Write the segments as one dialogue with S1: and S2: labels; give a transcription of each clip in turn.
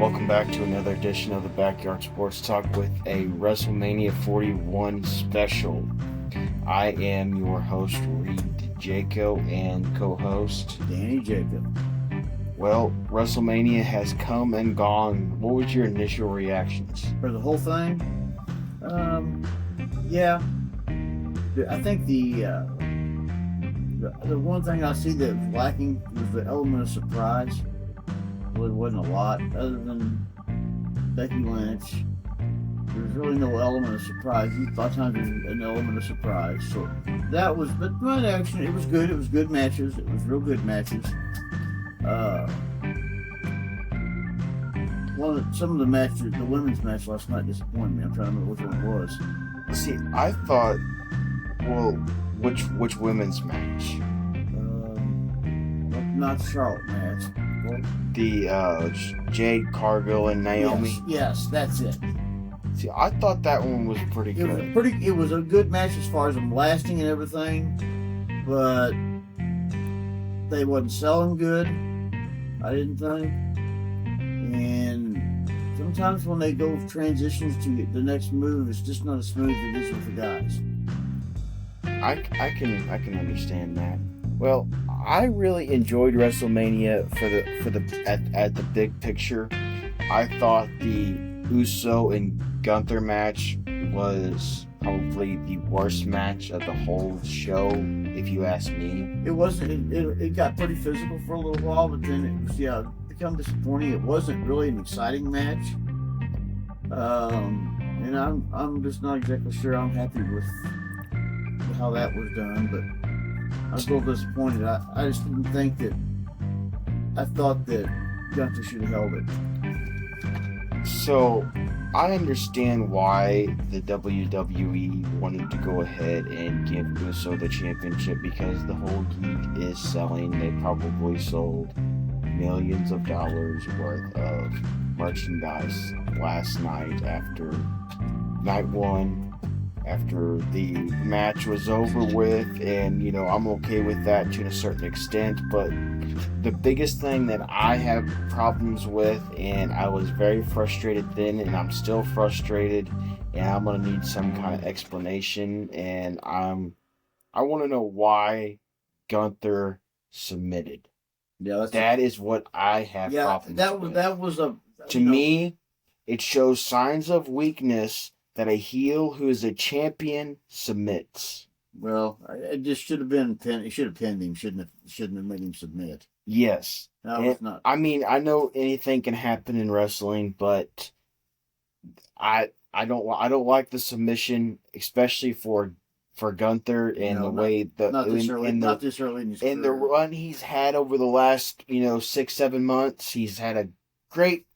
S1: Welcome back to another edition of the Backyard Sports Talk with a WrestleMania 41 special. I am your host, Reid Jaco, and co-host
S2: Danny Jaco.
S1: Well, WrestleMania has come and gone. What was your initial reactions?
S2: For the whole thing? Yeah. I think the one thing I see that was lacking was the element of surprise. Well, it wasn't a lot, other than Becky Lynch. There's really no element of surprise. A lot of times there's an element of surprise. So that was, but my action, it was good. It was good matches. It was real good matches. Some of the matches, the women's match last night disappointed me. I'm trying to remember which one it was.
S1: See, I thought, which women's match?
S2: Not the Charlotte match. Well,
S1: The Jade Cargill and Naomi.
S2: Yes, that's it.
S1: See, I thought that one was pretty good.
S2: It was a good match as far as them lasting and everything, but they wasn't selling good. I didn't think. And sometimes when they go transitions to the next move, it's just not as smooth as it is with the guys.
S1: I can understand that. Well, I really enjoyed WrestleMania at the big picture. I thought the Uso and Gunther match was probably the worst match of the whole show, if you ask me.
S2: It wasn't. It got pretty physical for a little while, but then it was become disappointing. It wasn't really an exciting match. And I'm just not exactly sure I'm happy with how that was done, but I was a little disappointed. I just didn't think that. I thought that Gunther should have held it.
S1: So, I understand why the WWE wanted to go ahead and give Uso the championship because the whole heat is selling. They probably sold millions of dollars worth of merchandise last night after night one. After the match was over with, and I'm okay with that to a certain extent, but the biggest thing that I have problems with, and I was very frustrated then, and I'm still frustrated, and I'm gonna need some kind of explanation, and I want to know why Gunther submitted.
S2: Yeah,
S1: that is what I have problems with.
S2: That was
S1: to me, it shows signs of weakness that a heel who is a champion submits.
S2: Well, it just should have been pinned. It should have pinned him. Shouldn't have made him submit.
S1: Yes.
S2: Was not.
S1: I mean, I know anything can happen in wrestling, but I don't like the submission, especially for Gunther and the way
S2: not this early in his career.
S1: In the run he's had over the last 6-7 months. He's had a great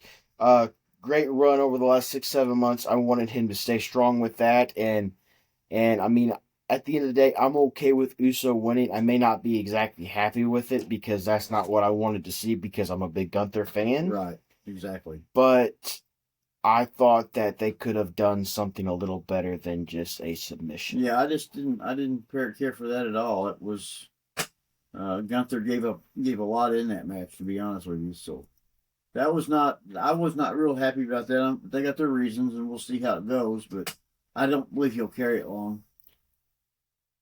S1: run over the last 6-7 months. I wanted him to stay strong with that, and I mean, at the end of the day, I'm okay with Uso winning. I may not be exactly happy with it because that's not what I wanted to see because I'm a big Gunther fan.
S2: Right, exactly.
S1: But I thought that they could have done something a little better than just a submission.
S2: Yeah, I didn't care for that at all. It was Gunther gave a lot in that match, to be honest with you. So I was not real happy about that. They got their reasons, and we'll see how it goes. But I don't believe he'll carry it long.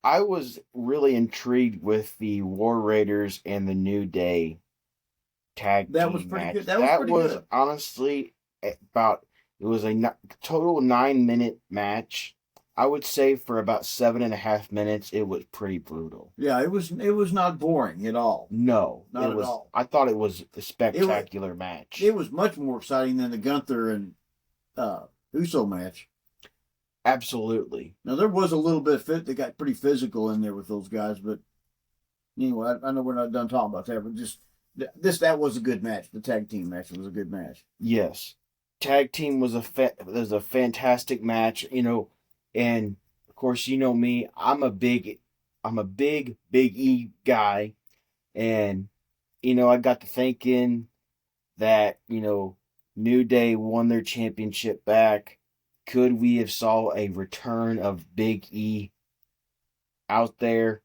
S1: I was really intrigued with the War Raiders and the New Day tag
S2: that
S1: team
S2: was pretty
S1: match.
S2: Good. That was good.
S1: Honestly it was a total 9-minute match. I would say for about 7.5 minutes, it was pretty brutal.
S2: Yeah, it was not boring at all.
S1: No,
S2: not at all.
S1: I thought it was a spectacular match.
S2: It was much more exciting than the Gunther and Uso match.
S1: Absolutely.
S2: Now there was a little bit they got pretty physical in there with those guys, but anyway, I know we're not done talking about that, but just that was a good match. The tag team match was a good match.
S1: Yes, tag team was a fantastic match. And of course, me, I'm a big E guy, and I got to thinking that New Day won their championship back. Could we have saw a return of Big E out there?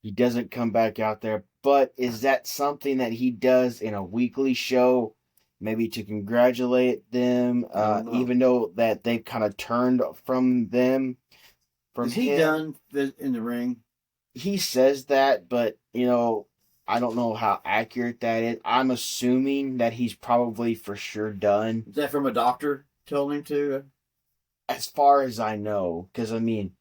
S1: He doesn't come back out there, but is that something that he does in a weekly show? maybe to congratulate them,
S2: I don't know.
S1: even though that they've kind of turned from
S2: Is he
S1: him.
S2: done in the ring?
S1: He says that, but I don't know how accurate that is. I'm assuming that he's probably for sure done,
S2: Is that from a doctor told him to?
S1: as far as I know. Because I mean,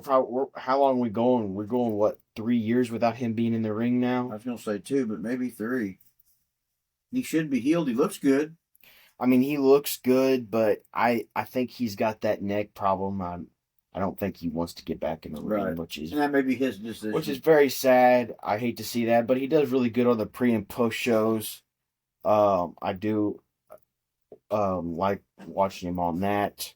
S1: how long are we going? We're going what, 3 years without him being in the ring
S2: I
S1: now?
S2: was gonna say 2, but maybe 3. He should be healed. He looks good.
S1: I mean, he looks good, but I think he's got that neck problem. I don't think he wants to get back in the ring,
S2: Right.
S1: which is
S2: And that may be his decision.
S1: very sad. I hate to see that, but he does really good on the pre and post shows. I do like watching him on that.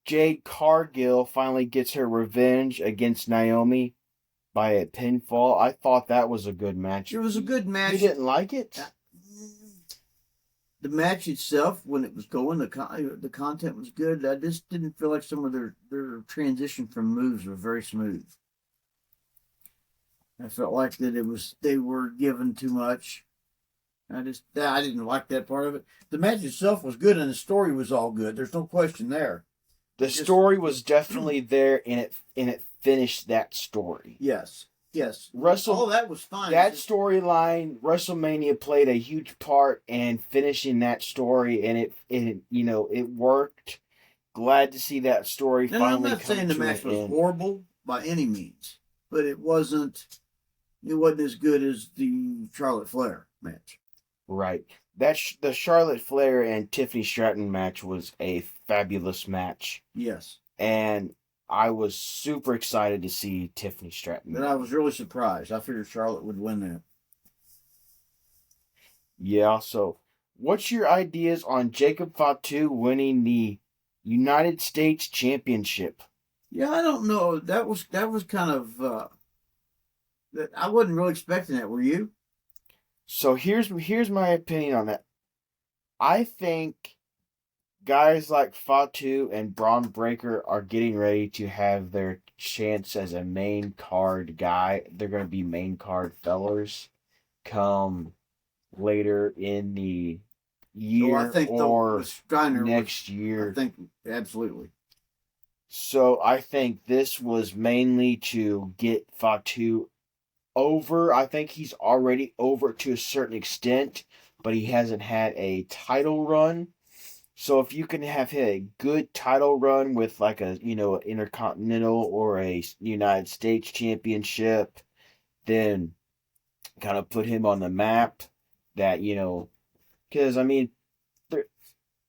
S1: Jade Cargill finally gets her revenge against Naomi by a pinfall. I thought that was a good match.
S2: It was a good match.
S1: You didn't like it?
S2: The match itself, when it was going, the content was good. I just didn't feel like some of their transition from moves were very smooth. I felt like that they were given too much. I didn't like that part of it. The match itself was good and the story was all good. There's no question there.
S1: The story was definitely there, and it finished that story.
S2: Yes.
S1: All
S2: that was fine.
S1: That storyline, WrestleMania played a huge part in finishing that story, and it worked. Glad to see that story
S2: And
S1: finally
S2: I'm not
S1: come
S2: saying the
S1: to
S2: match
S1: an
S2: was
S1: end.
S2: horrible by any means, but it wasn't as good as the Charlotte Flair match.
S1: Right. The Charlotte Flair and Tiffany Stratton match was a fabulous match,
S2: Yes.
S1: and I was super excited to see Tiffany Stratton.
S2: But I was really surprised. I figured Charlotte would win that.
S1: Yeah, so what's your ideas on Jacob Fatu winning the United States Championship?
S2: Yeah, I don't know. That was kind of that I wasn't really expecting that. Were you?
S1: So here's my opinion on that. I think guys like Fatu and Braun Breaker are getting ready to have their chance as a main card guy. They're going to be main card fellers come later in the year
S2: I think
S1: or
S2: Steiner
S1: next year.
S2: I think absolutely.
S1: So I think this was mainly to get Fatu over. I think he's already over to a certain extent, but he hasn't had a title run. So if you can have hit a good title run with like a intercontinental or a United States championship, then kind of put him on the map. That because I mean,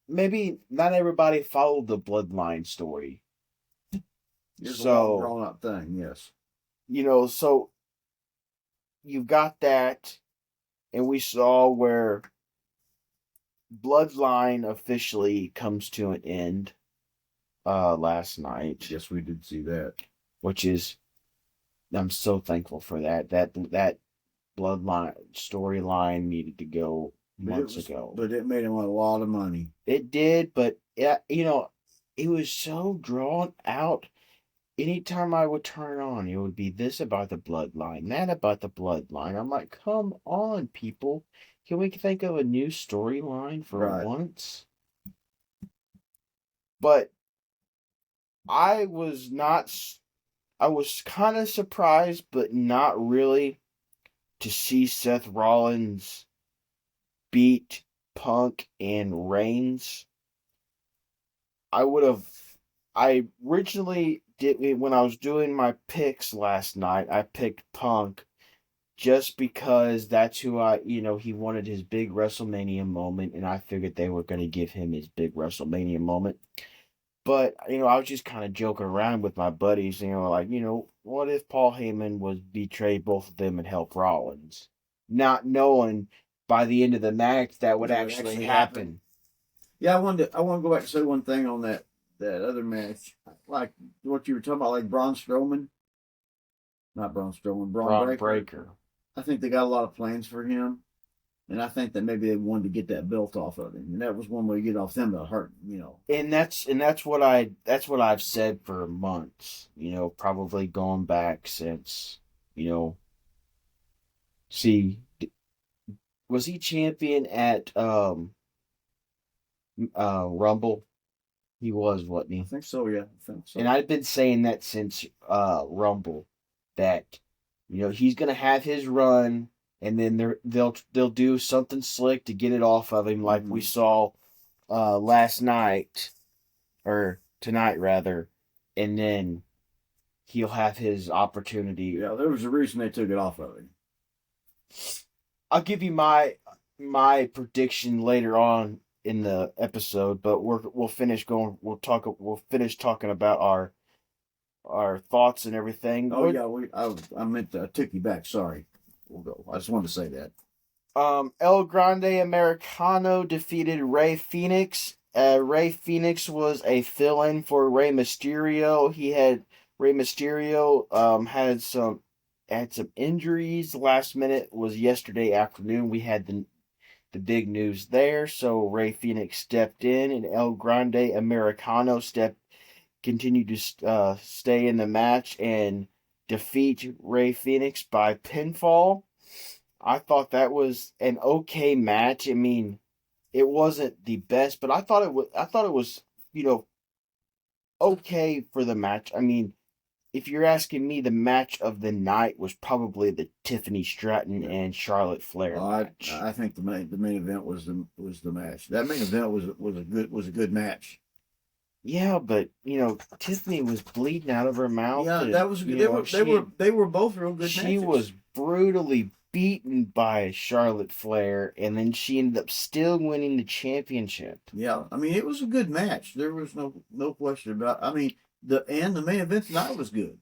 S1: maybe not everybody followed the Bloodline story.
S2: It's a long drawn out thing, yes.
S1: So you've got that, and we saw where Bloodline officially comes to an end last night.
S2: Yes, we did see that.
S1: Which is, I'm so thankful for that. That Bloodline storyline needed to go months ago.
S2: But it made him a lot of money.
S1: It did, but it was so drawn out. Anytime I would turn on, it would be this about the Bloodline, that about the Bloodline. I'm like, come on, people. Can we think of a new storyline for once? But I was kind of surprised, but not really, to see Seth Rollins beat Punk and Reigns. I originally did, when I was doing my picks last night, I picked Punk just because that's who he wanted his big WrestleMania moment, and I figured they were going to give him his big WrestleMania moment. But, I was just kind of joking around with my buddies, like, what if Paul Heyman was betrayed both of them and help Rollins? Not knowing by the end of the match that would actually happen.
S2: Yeah, I want to go back and say one thing on that other match. Like what you were talking about, like Braun Strowman. Not Braun Strowman, Braun Breaker. I think they got a lot of plans for him. And I think that maybe they wanted to get that belt off of him, and that was one way to get off them to hurt,
S1: And that's what I've said for months, probably going back since, see, Was he champion at Rumble? He was, wasn't
S2: I
S1: he?
S2: think so. Yeah, I think so.
S1: And I've been saying that since Rumble, that he's gonna have his run, and then they'll do something slick to get it off of him, like we saw last night or tonight rather, and then he'll have his opportunity.
S2: Yeah, there was a reason they took it off of him.
S1: I'll give you my prediction later on in the episode, but we'll finish going. We'll finish talking about our thoughts and everything.
S2: Oh yeah, I meant to take you back. Sorry, we'll go. I just wanted to say that.
S1: El Grande Americano defeated Rey Fenix. Rey Fenix was a fill-in for Rey Mysterio. Rey Mysterio had some injuries. Last minute was yesterday afternoon. We had the big news there. So Rey Fenix stepped in, and El Grande Americano continued to stay in the match and defeat Rey Fenix by pinfall. I thought that was an okay match. I mean, it wasn't the best, but I thought it was. Okay for the match. I mean, if you're asking me, the match of the night was probably the Tiffany Stratton and Charlotte Flair match.
S2: I think the main event was the match. That main event was a good match.
S1: Yeah, but Tiffany was bleeding out of her mouth.
S2: Yeah, that was good. They were both real good.
S1: She
S2: matches.
S1: Was brutally beaten by Charlotte Flair, and then she ended up still winning the championship.
S2: Yeah, I mean, it was a good match. There was no question about. I mean, the main event tonight was good.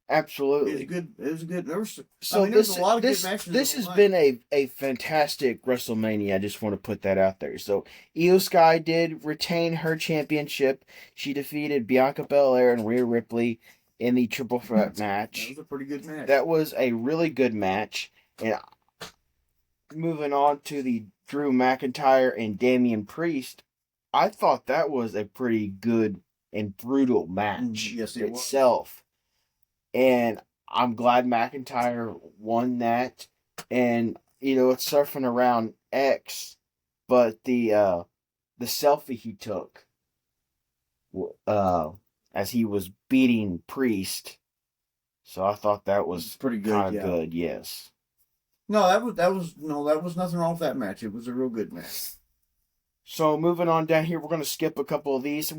S1: Absolutely,
S2: it was good. It was good. There was
S1: a lot
S2: of good matches.
S1: This has been a fantastic WrestleMania. I just want to put that out there. So Io Sky did retain her championship. She defeated Bianca Belair and Rhea Ripley in the triple threat match.
S2: That was a pretty good match.
S1: That was a really good match. And moving on to the Drew McIntyre and Damian Priest, I thought that was a pretty good and brutal match itself. And I'm glad McIntyre won that. And it's surfing around X, but the selfie he took as he was beating Priest. So I thought that was
S2: pretty good.
S1: Kind of good, yes.
S2: No, that was nothing wrong with that match. It was a real good match.
S1: So moving on down here, we're going to skip a couple of these.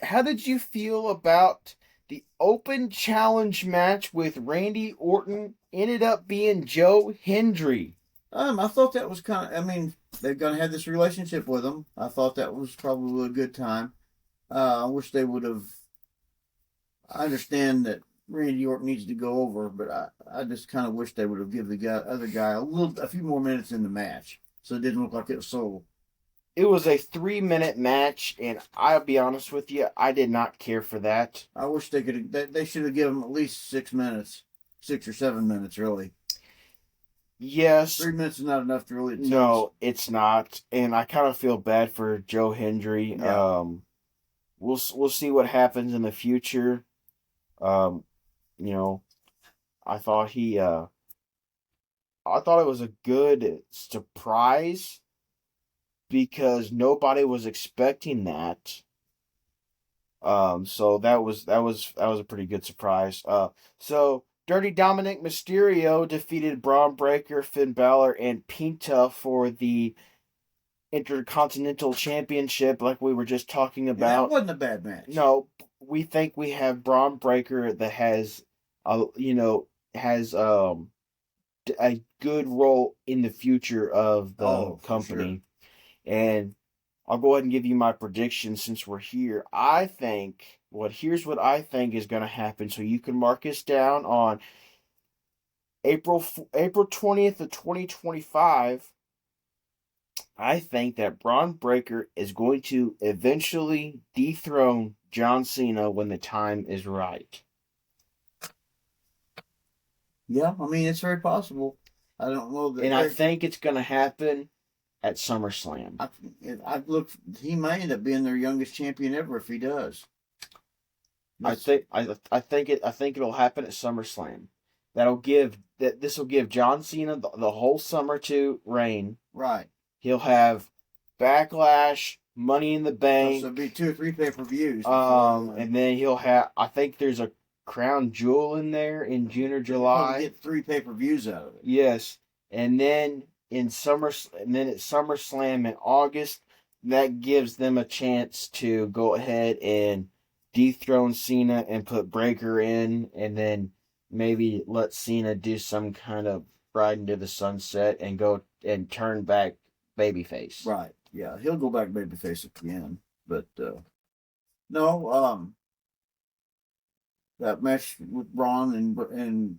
S1: How did you feel about the open challenge match with Randy Orton? Ended up being Joe Hendry.
S2: I thought that was kind of. I mean, they're going to have this relationship with him. I thought that was probably a good time. I wish they would have. I understand that Randy Orton needs to go over, but I just kind of wish they would have given the other guy a few more minutes in the match, so it didn't look like it was so.
S1: It was a 3-minute match, and I'll be honest with you, I did not care for that.
S2: I wish they could. They should have given him at least 6 minutes, 6 or 7 minutes, really.
S1: Yes.
S2: 3 minutes is not enough to really.
S1: No, it's not, and I kind of feel bad for Joe Hendry.
S2: Yeah.
S1: We'll see what happens in the future. I thought it was a good surprise because nobody was expecting that. So that was a pretty good surprise. So Dirty Dominic Mysterio defeated Braun Breaker, Finn Balor, and Penta for the Intercontinental Championship, like we were just talking about.
S2: Yeah, that wasn't a bad match.
S1: No, we think we have Braun Breaker that has a good role in the future of the company. Sure. And I'll go ahead and give you my prediction since we're here. Here's what I think is going to happen. So you can mark this down on April 20th of 2025. I think that Braun Breaker is going to eventually dethrone John Cena when the time is right.
S2: Yeah, I mean, it's very possible. I don't know that.
S1: And I think it's going to happen at SummerSlam.
S2: He may end up being their youngest champion ever if he does.
S1: I think it'll happen at SummerSlam. That'll give that this will give John Cena the whole summer to reign.
S2: Right.
S1: He'll have Backlash, Money in the Bank.
S2: So it'll be 2 or 3 pay-per-views.
S1: And then he'll have, I think there's a Crown Jewel in there in June or July.
S2: He'll get 3 pay-per-views out of it.
S1: Yes. And then at SummerSlam in August, that gives them a chance to go ahead and dethrone Cena and put Breaker in, and then maybe let Cena do some kind of ride into the sunset and go and turn back babyface.
S2: Right. Yeah, he'll go back babyface at the end. But no, that match with Braun and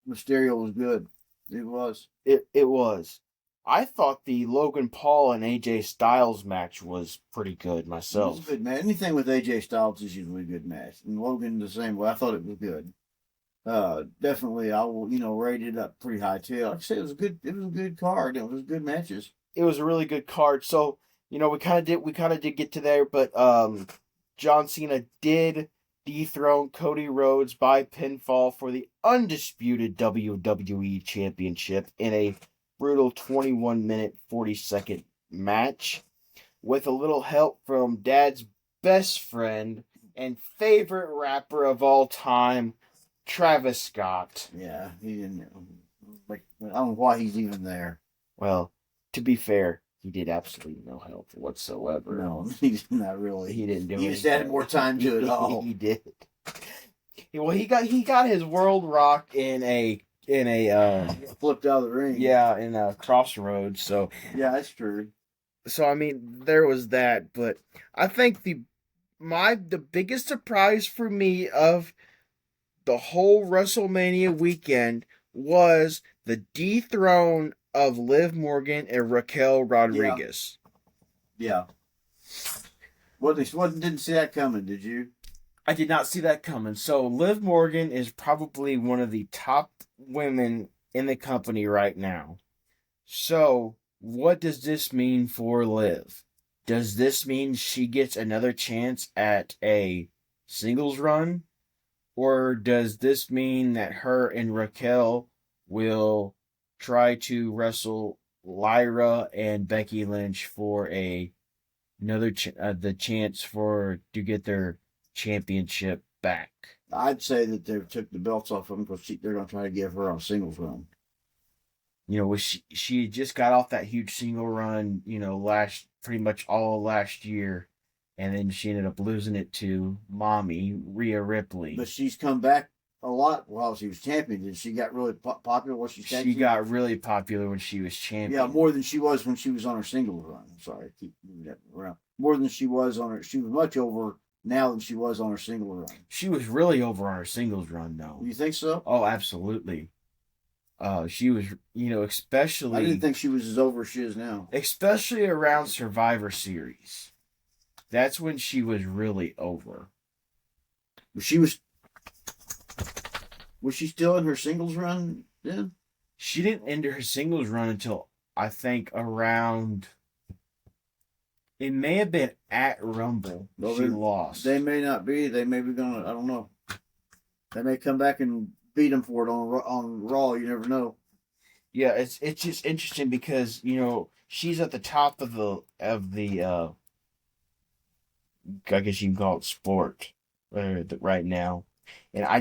S2: Mysterio was good. It was.
S1: It was. I thought the Logan Paul and AJ Styles match was pretty good myself.
S2: It was a good match. Anything with AJ Styles is usually a good match. And Logan the same way. I thought it was good. Definitely I will, rate it up pretty high too. Like I said, it was a good card. It was good matches.
S1: It was a really good card. So, we kind of did get to there, but John Cena did dethrone Cody Rhodes by pinfall for the undisputed WWE Championship in a brutal 21-minute, 40-second match with a little help from Dad's best friend and favorite rapper of all time, Travis Scott.
S2: Yeah, he didn't. I don't know why he's even there.
S1: Well, to be fair, he did absolutely no help whatsoever.
S2: No, he's not really.
S1: He didn't do it.
S2: He just added more time to it all.
S1: He did. Well, he got his world rock in a
S2: flipped out of the ring.
S1: Yeah, in a Crossroads. So
S2: yeah, that's true.
S1: So I mean, there was that, but I think the biggest surprise for me of the whole WrestleMania weekend was the dethrone of Liv Morgan and Raquel Rodriguez.
S2: Yeah. Didn't see that coming, did you?
S1: I did not see that coming. So Liv Morgan is probably one of the top women in the company right now. So what does this mean for Liv? Does this mean she gets another chance at a singles run? Or does this mean that her and Raquel will try to wrestle Lyra and Becky Lynch for the chance to get their championship back?
S2: I'd say that they took the belts off of them because they're going to try to give her a singles run.
S1: She just got off that huge single run, pretty much all last year, and then she ended up losing it to Mommy, Rhea Ripley.
S2: But she's come back a lot while she was champion. Did she got really popular when she
S1: She got really popular when she was champion.
S2: Yeah, more than she was when she was on her singles run. I'm sorry, I keep moving that around. More than she was on her. She was much over now than she was on her singles run.
S1: She was really over on her singles run, though.
S2: You think so?
S1: Oh, absolutely. She was, especially...
S2: I didn't think she was as over as she is now.
S1: Especially around Survivor Series. That's when she was really over.
S2: Was she still in her singles run then?
S1: She didn't end her singles run until, I think, around... It may have been at Rumble.
S2: Well,
S1: she lost.
S2: They may not be. They may be going to... I don't know. They may come back and beat them for it on Raw. You never know.
S1: Yeah, it's just interesting because she's at the top of the I guess you can call it sport right now, and I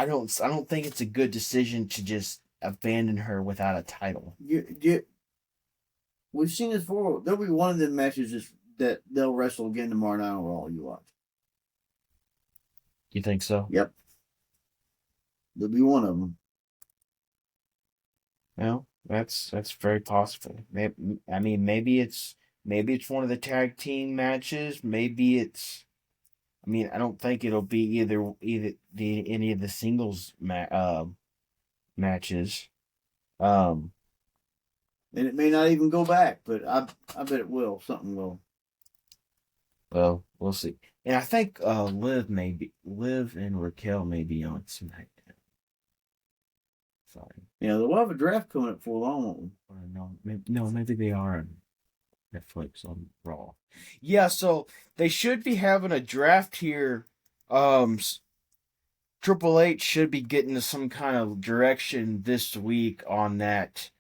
S1: don't think it's a good decision to just abandon her without a title.
S2: We've seen this before. There'll be one of them matches that they'll wrestle again tomorrow night on Raw. You watch.
S1: You think so?
S2: Yep. There'll be one of them.
S1: Well, that's very possible. Maybe it's one of the tag team matches. Maybe it's. I don't think it'll be any of the singles matches.
S2: And it may not even go back, but I bet it will. Something will.
S1: Well, we'll see. And I think Liv and Raquel may be on SmackDown. Sorry.
S2: Yeah, they'll have a draft coming up for long, won't we?
S1: Maybe they are on Netflix on Raw. Yeah, so they should be having a draft here Triple H should be getting some kind of direction this week on that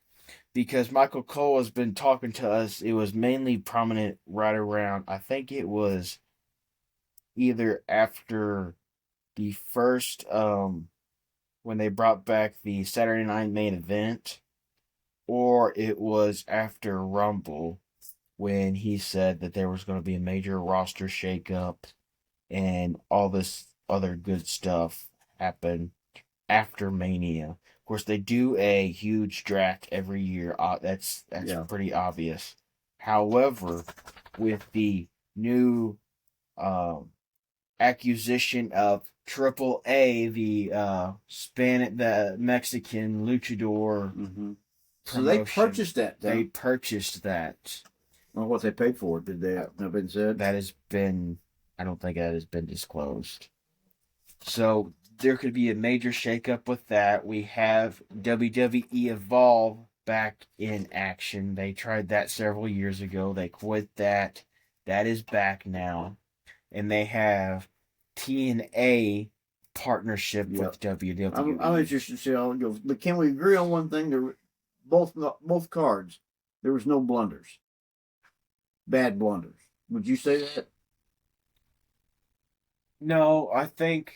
S1: because Michael Cole has been talking to us. It was mainly prominent right around, I think it was either after the first, when they brought back the Saturday Night main event, or it was after Rumble when he said that there was going to be a major roster shakeup and all this other good stuff happen after Mania. Of course, they do a huge draft every year. That's
S2: Yeah.
S1: pretty obvious. However, with the new um, acquisition of Triple A, the the Mexican luchador
S2: Mm-hmm. So they
S1: promotion,
S2: purchased that.
S1: they purchased that.
S2: Well, what they paid for it? Did they have been said?
S1: That has been, I don't think that has been disclosed. So there could be a major shakeup with that. We have WWE Evolve back in action. They tried that several years ago. They quit that. That is back now. And they have TNA partnership with WWE.
S2: I'm interested to see how it goes. But can we agree on one thing? Both cards, there was no blunders, bad blunders. Would you say that?
S1: No, I think.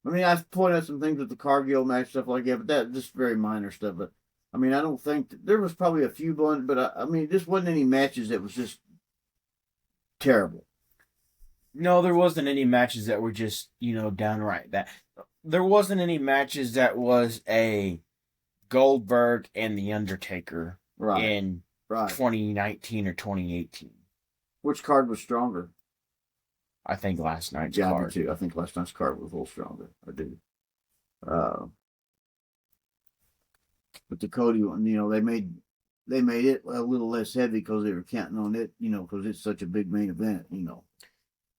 S2: I mean, I've pointed out some things with the Cargill match, stuff like that, but that just very minor stuff. But I mean, I don't think there was probably a few blunders, but I mean, this wasn't any matches that was just terrible.
S1: No, there wasn't any matches that were just, downright that. There wasn't any matches that was a Goldberg and The Undertaker in 2019 or 2018.
S2: Which card was stronger?
S1: I think last night's
S2: card.
S1: Yeah,
S2: me too. I think last night's card was a little stronger. I do. But the Cody one, they made it a little less heavy because they were counting on it, because it's such a big main event,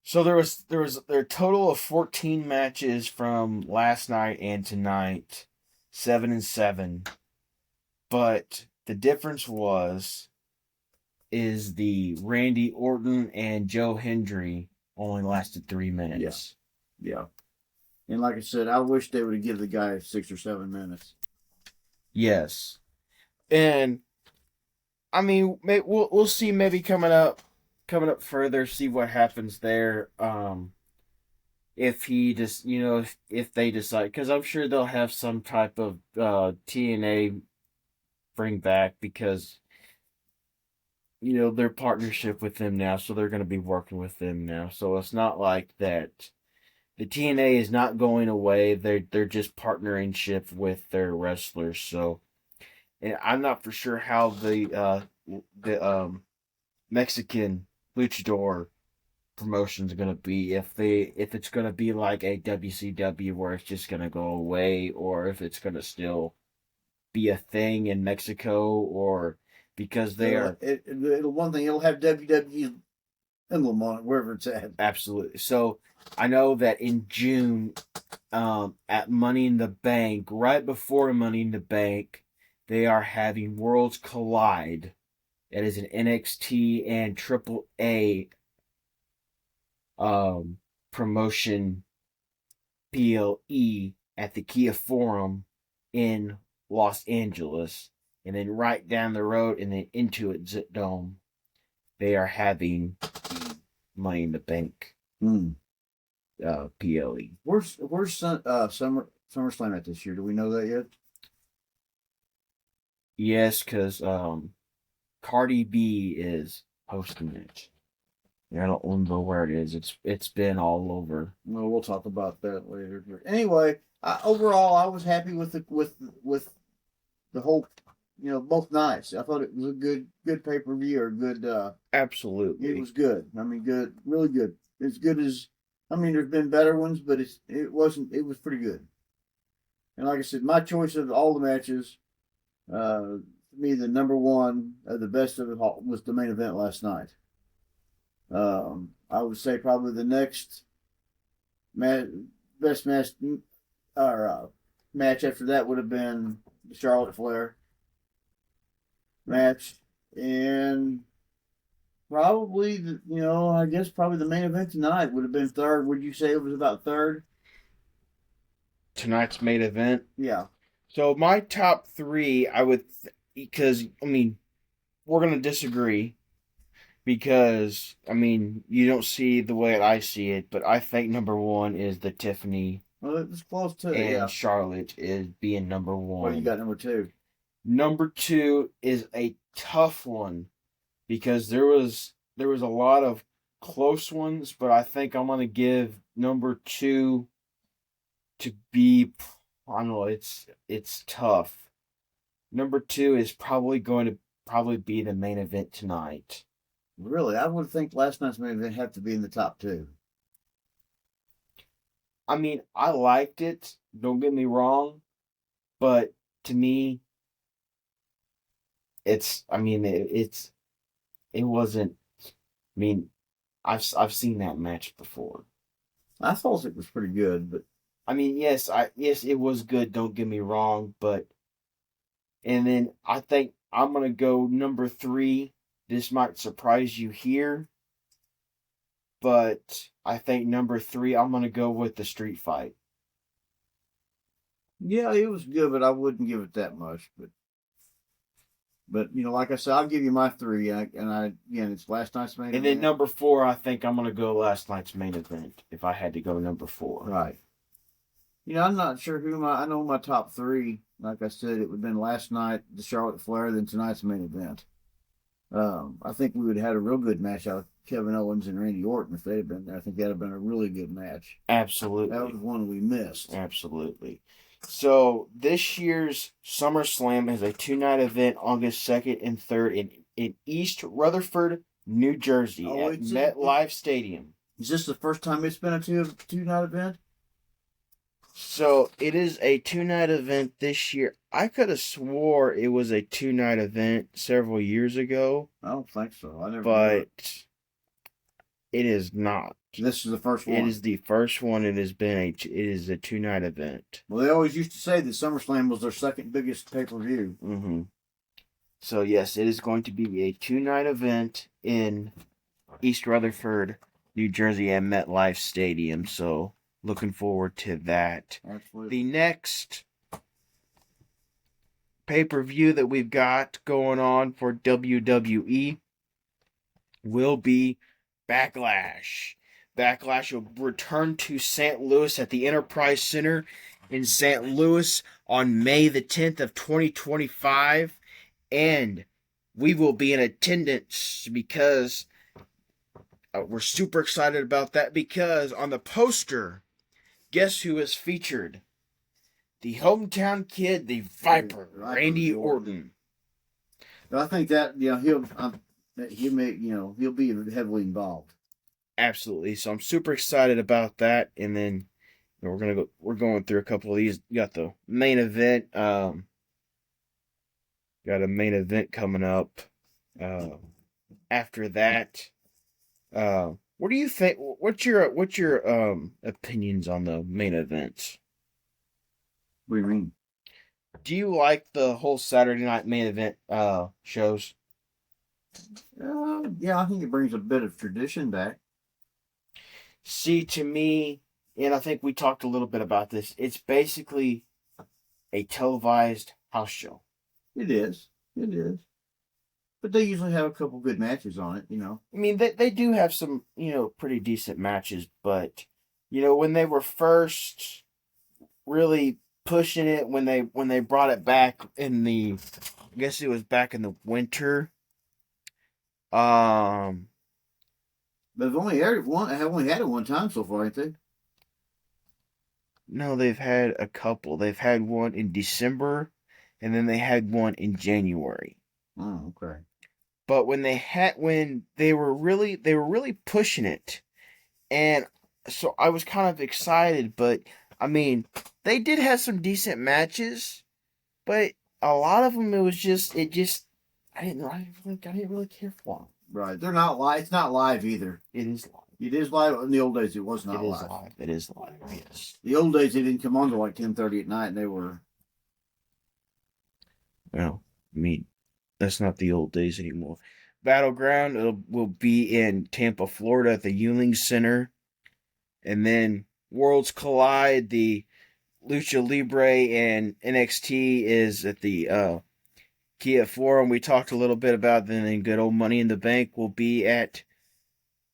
S1: So there was a total of 14 matches from last night and tonight, 7-7. But the difference is the Randy Orton and Joe Hendry only lasted 3 minutes.
S2: Yeah. And like I said, I wish they would have given the guy 6 or 7 minutes.
S1: Yes. And I mean, we'll see maybe coming up further, see what happens there. If he just, if they decide, because I'm sure they'll have some type of TNA bring back because their partnership with them now, so they're going to be working with them now. So it's not like that. The TNA is not going away. They're just partnering ship with their wrestlers. So, and I'm not for sure how the Mexican luchador promotion is going to be. If it's going to be like a WCW where it's just going to go away, or if it's going to still be a thing in Mexico, or because they are.
S2: One thing, it'll have WWE emblem on it, wherever it's at.
S1: Absolutely. So I know that in June, at Money in the Bank, right before Money in the Bank, they are having Worlds Collide. That is an NXT and Triple A promotion PLE at the Kia Forum in Los Angeles. And then right down the road and then into it, Zip Dome, they are having Money in the Bank PLE.
S2: Where's SummerSlam at this year? Do we know that yet?
S1: Yes, because Cardi B is hosting it. I don't know where it is. It's been all over.
S2: Well, we'll talk about that later. Anyway, overall, I was happy with the whole, both nights. I thought it was a good pay per view or good.
S1: Absolutely,
S2: it was good. I mean, good, really good. As good as, there's been better ones, but it wasn't. It was pretty good. And like I said, my choice of all the matches, to me, the number one, the best of it all, was the main event last night. I would say probably the next best match or match after that would have been the Charlotte Flair match, and probably I guess probably the main event tonight would have been third. Would you say it was about third?
S1: tonight's main event.
S2: Yeah.
S1: So my top three, because I mean, we're gonna disagree because I mean you don't see the way I see it, but I think number one is the Tiffany
S2: Well, it's close to it, yeah.
S1: and Charlotte is being number
S2: What do you
S1: one.
S2: got number two?
S1: Number two is a tough one because there was a lot of close ones, but I think I'm gonna give number two to be. I don't know. It's tough. Number two is probably be the main event tonight.
S2: Really, I would think last night's main event have to be in the top two.
S1: I mean, I liked it. Don't get me wrong, but to me, it's. I mean, it wasn't. I mean, I've seen that match before.
S2: I thought it was pretty good, but
S1: I mean, yes, it was good. Don't get me wrong, but and then I think I'm gonna go number three. This might surprise you here, but I think number three I'm gonna go with the street fight.
S2: yeah, it was good, but I wouldn't give it that much. But like I said, I'll give you my three, again, it's last night's main
S1: And
S2: event.
S1: then number four, I think I'm gonna go last night's main event if I had to go number four.
S2: Right. I'm not sure I know my top three. Like I said, it would have been last night, the Charlotte Flair, then tonight's main event. I think we would have had a real good match out of Kevin Owens and Randy Orton if they'd have been there. I think that'd have been a really good match.
S1: Absolutely.
S2: That was one we missed.
S1: Absolutely. So this year's SummerSlam is a 2-night event, August 2nd and 3rd in East Rutherford, New Jersey at MetLife Stadium.
S2: Is this the first time it's been a two-night event?
S1: So it is a 2-night event this year. I could have swore it was a 2-night event several years ago.
S2: I don't think so.
S1: But it is not.
S2: This is the first one.
S1: It is the first one. It is a 2-night event.
S2: Well, they always used to say that SummerSlam was their second biggest pay-per-view.
S1: Mm-hmm. So yes, it is going to be a 2-night event in East Rutherford, New Jersey at MetLife Stadium. So looking forward to that.
S2: Absolutely.
S1: The next pay-per-view that we've got going on for WWE will be Backlash. Backlash will return to St. Louis at the Enterprise Center in St. Louis on May the 10th of 2025. And we will be in attendance because we're super excited about that because on the poster, guess who is featured? The hometown kid, the Viper, Randy Orton.
S2: I think that he'll be heavily involved.
S1: Absolutely. So I'm super excited about that. And then we're going through a couple of these. You got the main event. Got a main event coming up. After that, what do you think? What's your opinions on the main events?
S2: What do you mean?
S1: Do you like the whole Saturday night main event shows?
S2: Yeah, I think it brings a bit of tradition back.
S1: See, to me, and I think we talked a little bit about this, it's basically a televised house show.
S2: It is. But they usually have a couple good matches on it,
S1: I mean, they do have some, pretty decent matches, but, when they were first really pushing it, when they brought it back I guess it was back in the winter.
S2: They've only had it one time so far, ain't they?
S1: No, they've had a couple. They've had one in December, and then they had one in January.
S2: Oh, okay.
S1: But when they were really pushing it, and so I was kind of excited. But I mean, they did have some decent matches, but a lot of them I didn't really care for them.
S2: Right, they're not live. It's not live either.
S1: It is live.
S2: It is live. In the old days, it was not
S1: live. It is live. Yes.
S2: The old days, they didn't come on till like 10:30 at night, and they were.
S1: Well, I mean, that's not the old days anymore. Battleground will be in Tampa, Florida at the Yuengling Center. And then Worlds Collide, the Lucha Libre and NXT is at the Kia Forum. We talked a little bit about them, and good old Money in the Bank will be at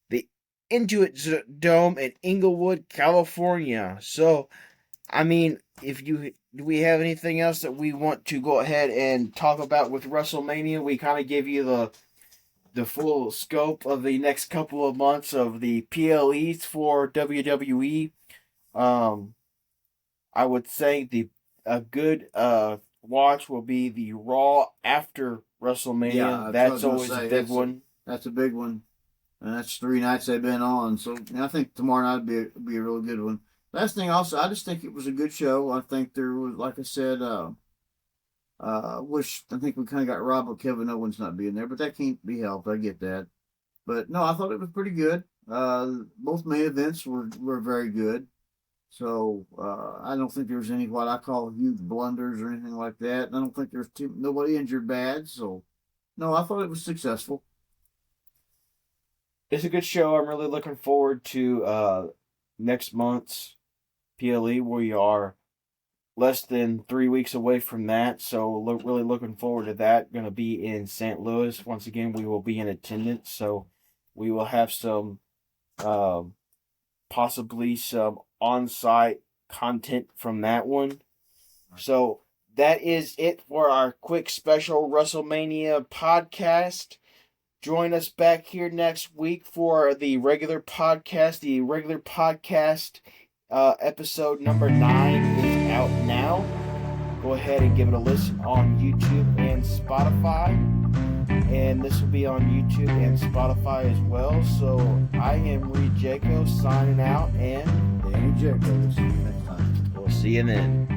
S1: the Intuit Dome in Inglewood, California. So, I mean, if you do we have anything else that we want to go ahead and talk about with WrestleMania? We kind of give you the full scope of the next couple of months of the PLEs for WWE. Um, I would say a good watch will be the Raw after WrestleMania.
S2: Yeah,
S1: That's always a big one.
S2: That's a big one, and that's 3 nights they've been on. So I think tomorrow night would be a real good one. Last thing also, I just think it was a good show. I think there was, like I said, I think we kind of got robbed with Kevin Owens not being there, but that can't be helped. I get that, but no, I thought it was pretty good. Both main events were very good. So I don't think there was any what I call huge blunders or anything like that. And I don't think there's nobody injured bad. So no, I thought it was successful.
S1: It's a good show. I'm really looking forward to next month's PLE. We are less than 3 weeks away from that, so really looking forward to that. Going to be in St. Louis once again. We will be in attendance, so we will have some possibly some on-site content from that one. So that is it for our quick special WrestleMania podcast. Join us back here next week for the regular podcast. The regular podcast episode number 9 is out now. Go ahead and give it a listen on YouTube and Spotify. And this will be on YouTube and Spotify as well. So I am Reid Jaco signing out, and
S2: Danny Jaco. We'll see you next time.
S1: We'll see you then.